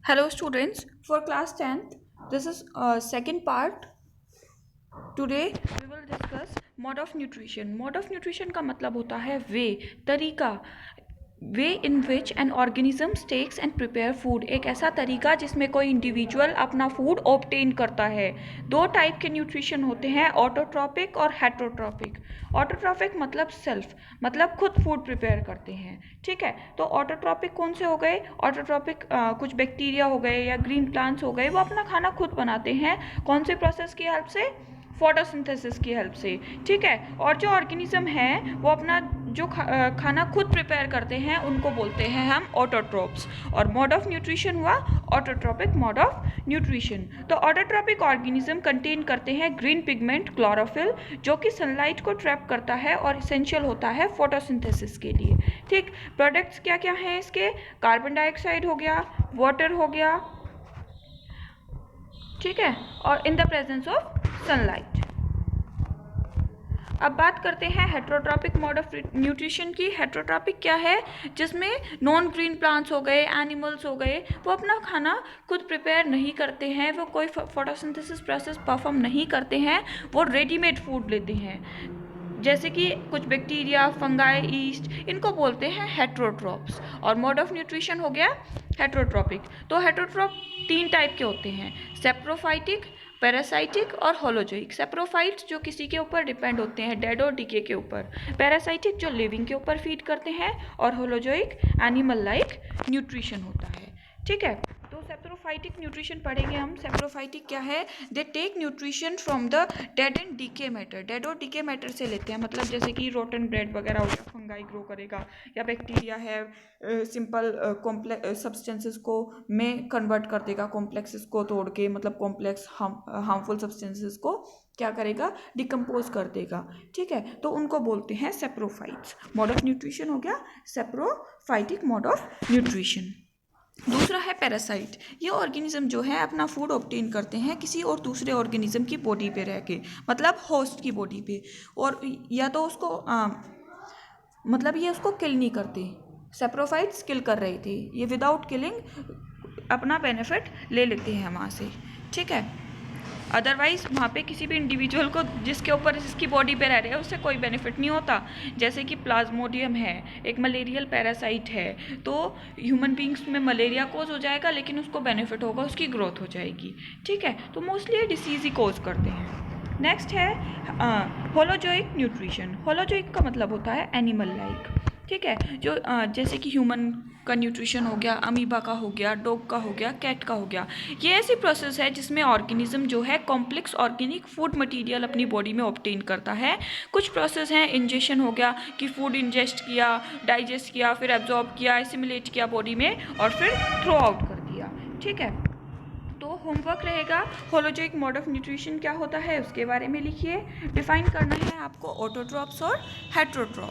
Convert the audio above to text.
Hello students, for class 10th, this is second part. Today we will discuss mode of nutrition. Mode of nutrition का मतलब होता है तरीका, way in which an organism takes and prepare food. एक ऐसा तरीका जिसमें कोई इंडिविजुअल अपना फूड ऑब्टेन करता है। दो टाइप के न्यूट्रिशन होते हैं, ऑटोट्रॉपिक और हेटरोट्रॉपिक। ऑटोट्रॉपिक मतलब सेल्फ, मतलब खुद फूड प्रिपेयर करते हैं, ठीक है। तो ऑटोट्रॉपिक कौन से हो गए? ऑटोट्रॉपिक कुछ बैक्टीरिया हो गए या ग्रीन प्लांट्स हो गए, वो अपना खाना खुद बनाते हैं। कौन से प्रोसेस की हेल्प से? फोटोसिंथेसिस की हेल्प से, ठीक है। और जो ऑर्गेनिज्म है वो अपना जो खाना खुद प्रिपेयर करते हैं उनको बोलते हैं हम ऑटोट्रोप्स। और मोड ऑफ न्यूट्रिशन हुआ ऑटोट्रोपिक मोड ऑफ न्यूट्रिशन। तो ऑटोट्रोपिक ऑर्गेनिज्म कंटेन करते हैं ग्रीन पिगमेंट क्लोरोफिल, जो कि सनलाइट को ट्रैप करता है और इसेंशियल होता है फोटोसिंथेसिस के लिए, ठीक। प्रोडक्ट्स क्या क्या हैं इसके? कार्बन डाइऑक्साइड हो गया, वाटर हो गया, ठीक है, और in the presence of sunlight. अब बात करते हैं हेट्रोट्रॉपिक मोड ऑफ न्यूट्रिशन की। हेट्रोट्रॉपिक क्या है? जिसमें नॉन ग्रीन प्लांट्स हो गए, एनिमल्स हो गए, वो अपना खाना खुद प्रिपेयर नहीं करते हैं, वो कोई फोटोसिंथेसिस प्रोसेस परफॉर्म नहीं करते हैं, वो रेडीमेड फूड लेते हैं। जैसे कि कुछ बैक्टीरिया, फंगाई, ईस्ट, इनको बोलते हैं हेट्रोट्रॉप्स। और मोड ऑफ न्यूट्रिशन हो गया हेट्रोट्रॉपिक। तो हेट्रोट्रॉप तीन टाइप के होते हैं, सेप्रोफाइटिक, पैरासाइटिक और होलोजोइक। सेप्रोफाइट्स जो किसी के ऊपर डिपेंड होते हैं, डेड और डीके के ऊपर। पैरासाइटिक जो लिविंग के ऊपर फीड करते हैं, और होलोजोइक एनिमल लाइक न्यूट्रिशन होता है, ठीक है। तो सेप्रोफाइटिक न्यूट्रिशन पढ़ेंगे हम। सेप्रोफाइटिक क्या है? They take nutrition from the dead and decay matter. Dead और डीके मैटर से लेते हैं, मतलब जैसे कि रोटन ब्रेड वगैरह हो गया, फंगाई ग्रो करेगा, या बैक्टीरिया है सिंपल कॉम्प्लेक्स सब्सटेंसेस को में कन्वर्ट कर देगा, कॉम्प्लेक्सेस को तोड़ के, मतलब कॉम्प्लेक्स हार्मफुल सब्सटेंसेस को क्या करेगा? डिकम्पोज कर देगा, ठीक है। तो उनको बोलते हैं सेप्रोफाइट्स। मोड ऑफ न्यूट्रिशन हो गया सेप्रोफाइटिक मोड ऑफ न्यूट्रिशन। दूसरा है पैरासाइट। ये ऑर्गेनिज्म जो है अपना फूड ऑब्टेन करते हैं किसी और दूसरे ऑर्गेनिज्म की बॉडी पे रह के, मतलब होस्ट की बॉडी पे, और या तो उसको मतलब ये उसको किल नहीं करते। सेप्रोफाइट्स किल कर रहे थे, ये विदाउट किलिंग अपना बेनिफिट ले लेते हैं वहाँ से, ठीक है। अदरवाइज वहाँ पे किसी भी इंडिविजुअल को जिसके ऊपर जिसकी बॉडी पे रह रहे हैं उससे कोई बेनिफिट नहीं होता। जैसे कि प्लाज्मोडियम है, एक मलेरियल पैरासाइट है, तो ह्यूमन बींग्स में मलेरिया कोज हो जाएगा, लेकिन उसको बेनिफिट होगा, उसकी ग्रोथ हो जाएगी, ठीक है। तो मोस्टली ये डिसीज ही कोज करते हैं। नेक्स्ट है होलोजोइक न्यूट्रिशन। होलोजोइक का मतलब होता है एनिमल लाइक, ठीक है। जो जैसे कि ह्यूमन का न्यूट्रिशन हो गया, अमीबा का हो गया, डॉग का हो गया, कैट का हो गया। ये ऐसी प्रोसेस है जिसमें ऑर्गेनिज्म जो है कॉम्प्लेक्स ऑर्गेनिक फूड मटेरियल अपनी बॉडी में ऑब्टेन करता है। कुछ प्रोसेस हैं, इंजेक्शन हो गया कि फूड इंजेस्ट किया, डाइजेस्ट किया, फिर एब्जॉर्ब किया, एसिमिलेट किया बॉडी में, और फिर थ्रो आउट कर दिया, ठीक है। तो होमवर्क रहेगा, होलोजोइक मोड ऑफ न्यूट्रिशन क्या होता है उसके बारे में लिखिए। डिफाइन करना है आपको ऑटोट्रॉप्स और हेट्रोट्रॉप्स।